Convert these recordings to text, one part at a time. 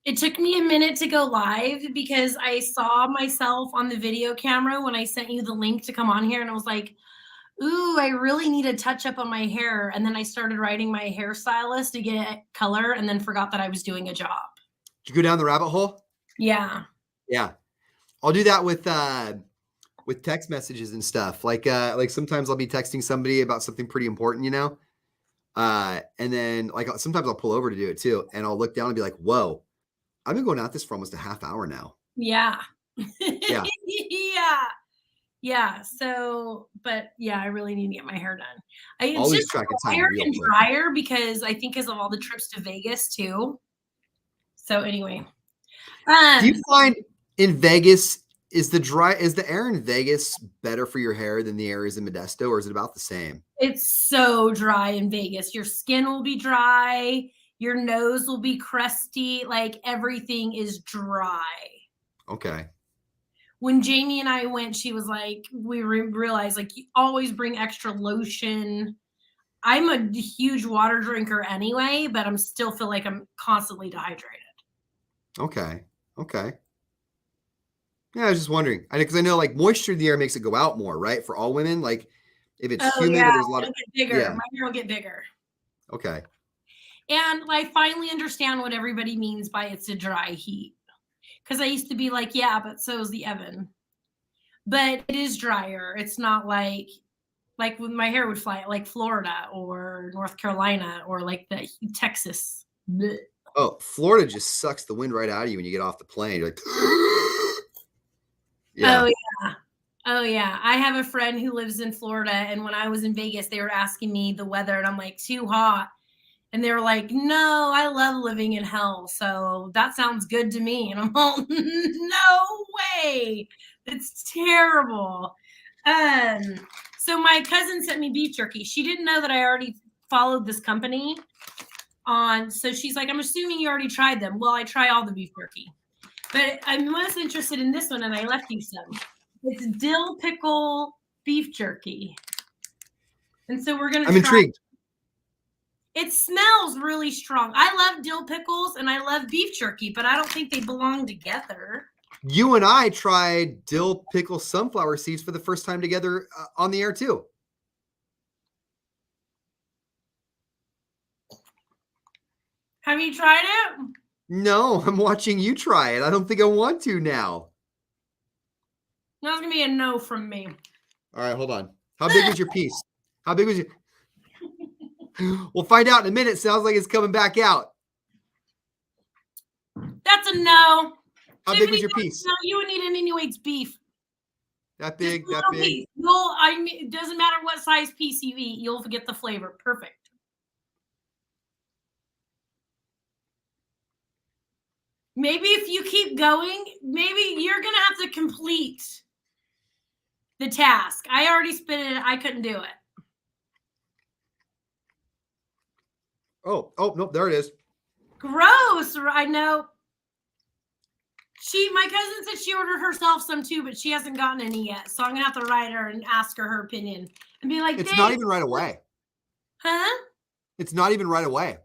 It took me a minute to go live because I saw myself on the video camera when I sent you the link to come on here, and I was like, ooh, I really need a touch up on my hair. And then I started writing my hairstylist to get color and then forgot that I was doing a job. Did you go down the rabbit hole? Yeah. Yeah. I'll do that with text messages and stuff. Like sometimes I'll be texting somebody about something pretty important, you know? And then like sometimes I'll pull over to do it too. And I'll look down and be like, whoa, I've been going at this for almost a half hour now. Yeah. Yeah. Yeah. Yeah. So, but yeah, I really need to get my hair done. It's Always just track a time drier real and quick. drier because I think because of all the trips to Vegas too. So anyway. Do you find in Vegas, is the air in Vegas better for your hair than the air is in Modesto, or is it about the same? It's so dry in Vegas. Your skin will be dry. Your nose will be crusty. Like everything is dry. Okay. When Jamie and I went, she was like, we realized like you always bring extra lotion. I'm a huge water drinker anyway, but I'm still feel like I'm constantly dehydrated. Okay. Okay. Yeah, I was just wondering. Because I know like moisture in the air makes it go out more, right? For all women, like if it's humid or there's a lot of get bigger. yeah. My hair will get bigger. Okay. And I finally understand what everybody means by it's a dry heat. Because I used to be like, yeah, but so is the oven. But it is drier. It's not like when my hair would fly like Florida or North Carolina or like the Texas. Blech. Oh, Florida just sucks the wind right out of you when you get off the plane. You're like, yeah. Oh yeah. Oh yeah. I have a friend who lives in Florida, and when I was in Vegas, they were asking me the weather, and I'm like, too hot. And they were like, no, I love living in hell. So that sounds good to me. And I'm like, no way. It's terrible. So my cousin sent me beef jerky. She didn't know that I already followed this company so she's like, I'm assuming you already tried them. Well, I try all the beef jerky. But I'm most interested in this one, and I left you some. It's dill pickle beef jerky. And so we're going to I'm intrigued. It smells really strong. I love dill pickles and I love beef jerky, but I don't think they belong together. You and I tried dill pickle sunflower seeds for the first time together on the air too. Have you tried it? No, I'm watching you try it. I don't think I want to now. That's going to be a no from me. All right, hold on. How big was your piece? How big was your... We'll find out in a minute. Sounds like it's coming back out. That's a no. How big was your piece? No, you would need it anyway. It's beef. That big, that big. Piece. It doesn't matter what size piece you eat. You'll get the flavor. Perfect. Maybe if you keep going, maybe you're going to have to complete the task. I already spit it. I couldn't do it. Oh, nope, there it is. Gross. I know. My cousin said she ordered herself some too, but she hasn't gotten any yet. So I'm going to have to write her and ask her opinion and be like, it's not even right away. Huh? It's not even right away.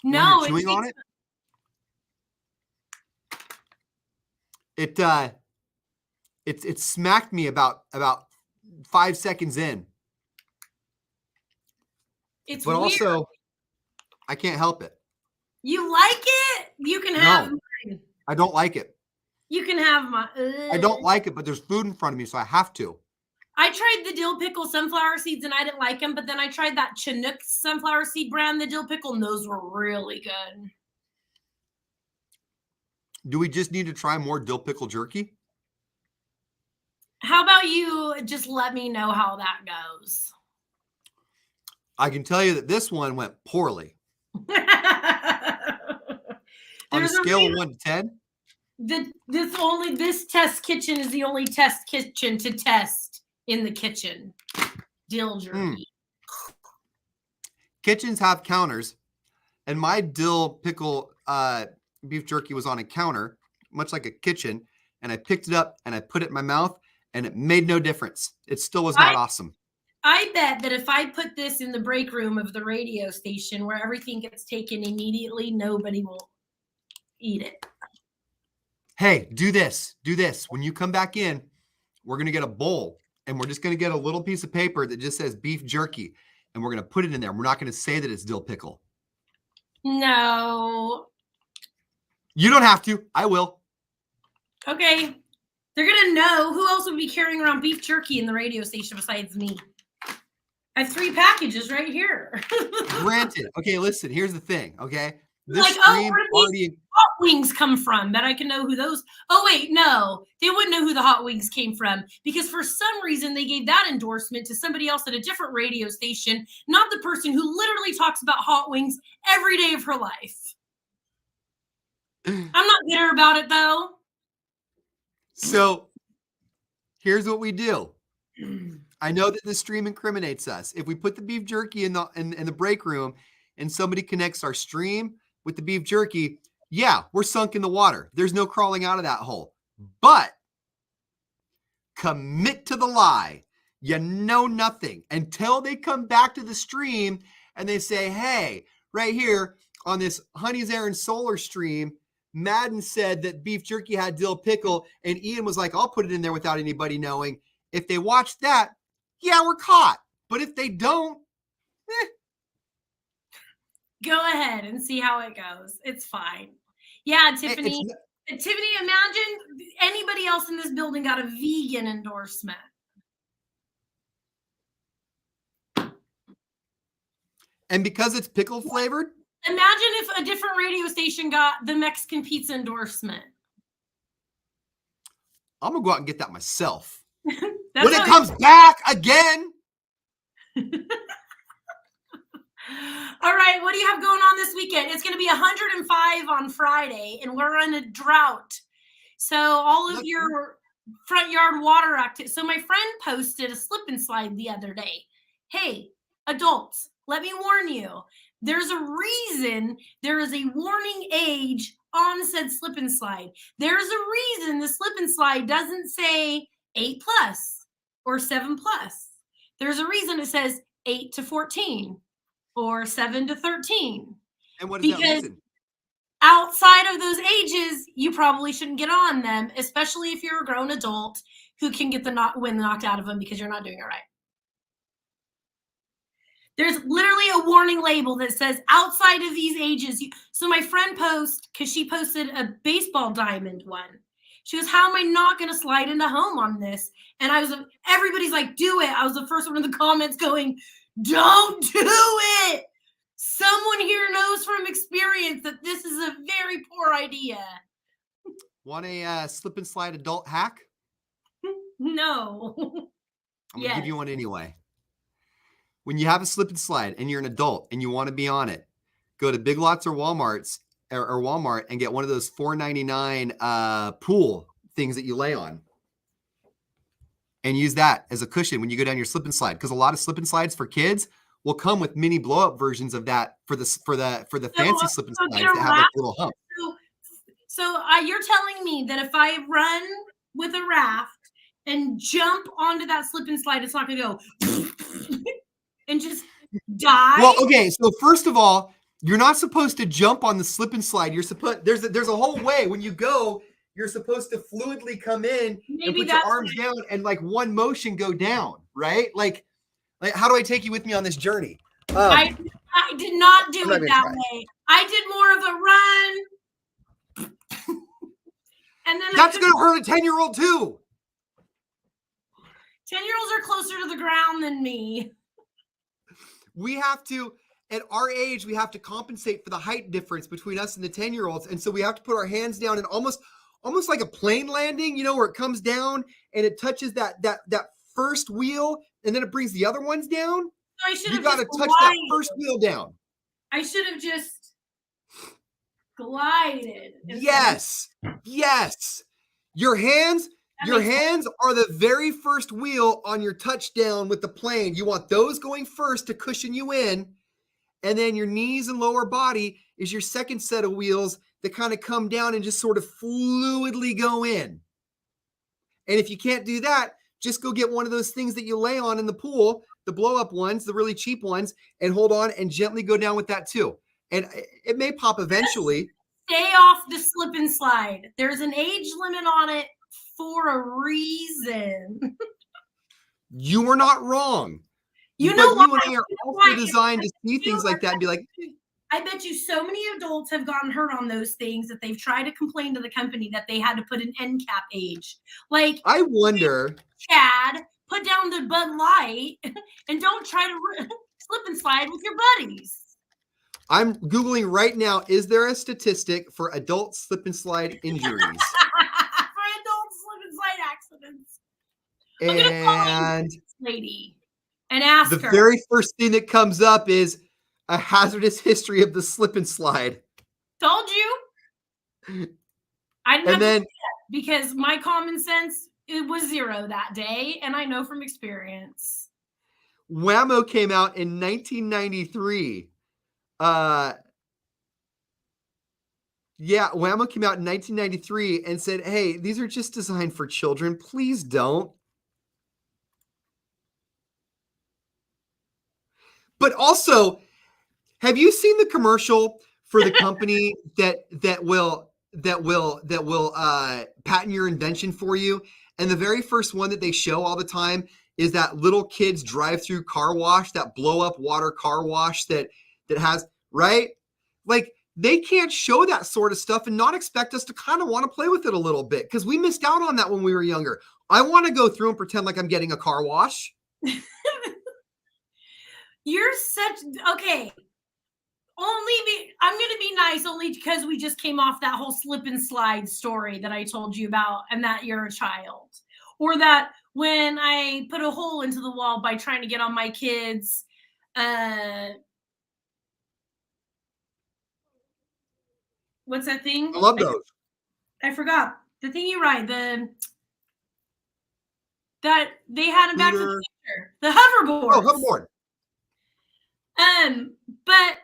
No. When you're chewing on it, it smacked me about 5 seconds in. It's but weird. Also, I can't help it. You like it? You can have mine. I don't like it. You can have mine. I don't like it, but there's food in front of me, so I have to. I tried the dill pickle sunflower seeds and I didn't like them, but then I tried that Chinook sunflower seed brand, the dill pickle, and those were really good. Do we just need to try more dill pickle jerky? How about you just let me know how that goes? I can tell you that this one went poorly. On a scale of 1 to 10? This test kitchen is the only test kitchen to test in the kitchen. Dill jerky. Kitchens have counters, and my dill pickle beef jerky was on a counter, much like a kitchen, and I picked it up and I put it in my mouth, and it made no difference. It still was not awesome. I bet that if I put this in the break room of the radio station where everything gets taken immediately, nobody will eat it. Hey, do this. Do this. When you come back in, we're going to get a bowl and we're just going to get a little piece of paper that just says beef jerky and we're going to put it in there. We're not going to say that it's dill pickle. No. You don't have to. I will. Okay. They're going to know. Who else would be carrying around beef jerky in the radio station besides me? I have 3 packages right here. Granted. Okay, listen, here's the thing, okay? This like, stream where did already... these hot wings come from? That I can know who those... Oh, wait, no. They wouldn't know who the hot wings came from because for some reason they gave that endorsement to somebody else at a different radio station, not the person who literally talks about hot wings every day of her life. I'm not bitter about it, though. So, here's what we do. I know that the stream incriminates us. If we put the beef jerky in the break room and somebody connects our stream with the beef jerky, yeah, we're sunk in the water. There's no crawling out of that hole. But commit to the lie. You know nothing until they come back to the stream and they say, hey, right here on this Honey's Aaron Solar stream, Madden said that beef jerky had dill pickle, and Ian was like, I'll put it in there without anybody knowing. If they watch that, yeah, we're caught. But if they don't, Go ahead and see how it goes. It's fine. Yeah, Tiffany. Tiffany, imagine anybody else in this building got a vegan endorsement. And because it's pickle flavored? Imagine if a different radio station got the Mexican pizza endorsement. I'm going to go out and get that myself. When it comes back again. All right, what do you have going on this weekend? It's going to be 105 on Friday, and we're in a drought. So all of your front yard water active. So my friend posted a slip and slide the other day. Hey, adults, let me warn you. There's a reason there is a warning age on said slip and slide. There's a reason the slip and slide doesn't say 8+ or 7+. There's a reason it says 8 to 14 or 7 to 13. And what is that reason? Outside of those ages, you probably shouldn't get on them, especially if you're a grown adult who can get the wind knocked out of them because you're not doing it right. There's literally a warning label that says outside of these ages. So my friend because she posted a baseball diamond one. She goes, how am I not going to slide into home on this? And everybody's like, do it. I was the first one in the comments going, don't do it. Someone here knows from experience that this is a very poor idea. Want a slip and slide adult hack? No. I'm going to give you one anyway. When you have a slip and slide and you're an adult and you want to be on it, go to Big Lots or Walmart and get one of those $4.99 pool things that you lay on. And use that as a cushion when you go down your slip and slide. Because a lot of slip and slides for kids will come with mini blow up versions of that for the fancy slip and slides that have like little hump. So you're telling me that if I run with a raft and jump onto that slip and slide, it's not going to go and just die? Well, okay. So first of all, you're not supposed to jump on the slip and slide. You're supposed there's a whole way when you go. You're supposed to fluidly come in and put your arms down and like one motion go down, right? Like how do I take you with me on this journey? I did not do it that way. I did more of a run. And then that's going to hurt a 10-year-old too. 10-year-olds are closer to the ground than me. We have to, at our age, we have to compensate for the height difference between us and the 10-year-olds. And so we have to put our hands down and almost like a plane landing, where it comes down and it touches that first wheel and then it brings the other ones down. So you got to touch that first wheel down. I should have just glided. Yes. Your hands are the very first wheel on your touchdown with the plane. You want those going first to cushion you in. And then your knees and lower body is your second set of wheels that kind of come down and just sort of fluidly go in. And if you can't do that, just go get one of those things that you lay on in the pool, the blow up ones, the really cheap ones, and hold on and gently go down with that too. And it may pop eventually. Stay off the slip and slide. There's an age limit on it for a reason. You were not wrong. You but know you why? and I are You know also why? designed to see things like that and be like, I bet you so many adults have gotten hurt on those things that they've tried to complain to the company that they had to put an end cap age. Like, I wonder, Chad, put down the Bud Light and don't try to slip and slide with your buddies. I'm Googling right now, is there a statistic for adult slip and slide injuries? For adult slip and slide accidents. I'm going to And call this lady and ask the her. very first thing that comes up is a hazardous history of the slip and slide. Told you. I didn't have to do that because my common sense, it was 0 that day, and I know from experience. Whammo came out in 1993. Yeah, Whammo came out in 1993 and said, hey, these are just designed for children. Please don't. But also, have you seen the commercial for the company that will patent your invention for you? And the very first one that they show all the time is that little kids drive-through car wash, that blow-up water car wash that has, right? Like, they can't show that sort of stuff and not expect us to kind of want to play with it a little bit because we missed out on that when we were younger. I want to go through and pretend like I'm getting a car wash. You're such okay. I'm going to be nice only because we just came off that whole slip and slide story that I told you about and that you're a child. Or that when I put a hole into the wall by trying to get on my kids' what's that thing? I love those. I forgot. The thing you ride, that they had in Back to the Future. The hoverboard. Oh, hoverboard. But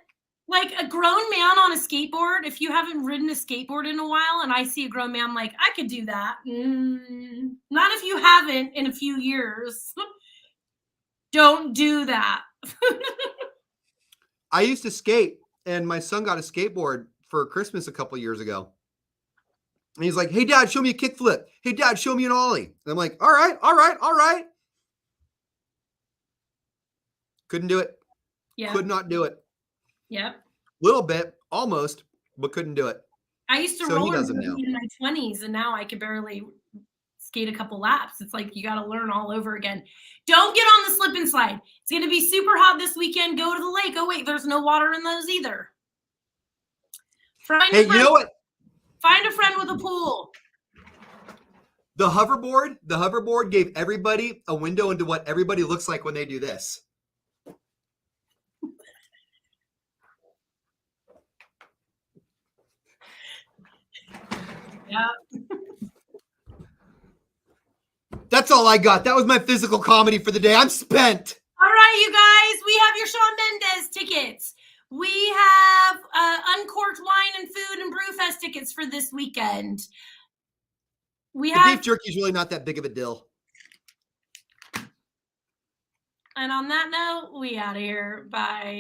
like a grown man on a skateboard, if you haven't ridden a skateboard in a while and I see a grown man, like, I could do that. Not if you haven't in a few years. Don't do that. I used to skate, and my son got a skateboard for Christmas a couple years ago. And he's like, hey, Dad, show me a kickflip. Hey, Dad, show me an ollie. And I'm like, all right. Couldn't do it. Yeah. Could not do it. Yep. Little bit, almost, but couldn't do it. I used to roller in my 20s, and now I could barely skate a couple laps. It's like you got to learn all over again. Don't get on the slip and slide. It's going to be super hot this weekend. Go to the lake. Oh, wait, there's no water in those either. Hey, you know what? Find a friend with a pool. The hoverboard gave everybody a window into what everybody looks like when they do this. Yeah. That's all I got. That was my physical comedy for the day. I'm spent. All right, you guys. We have your Shawn Mendes tickets. We have Uncorked Wine and Food and Brewfest tickets for this weekend. The beef jerky is really not that big of a deal. And on that note, we out of here. Bye.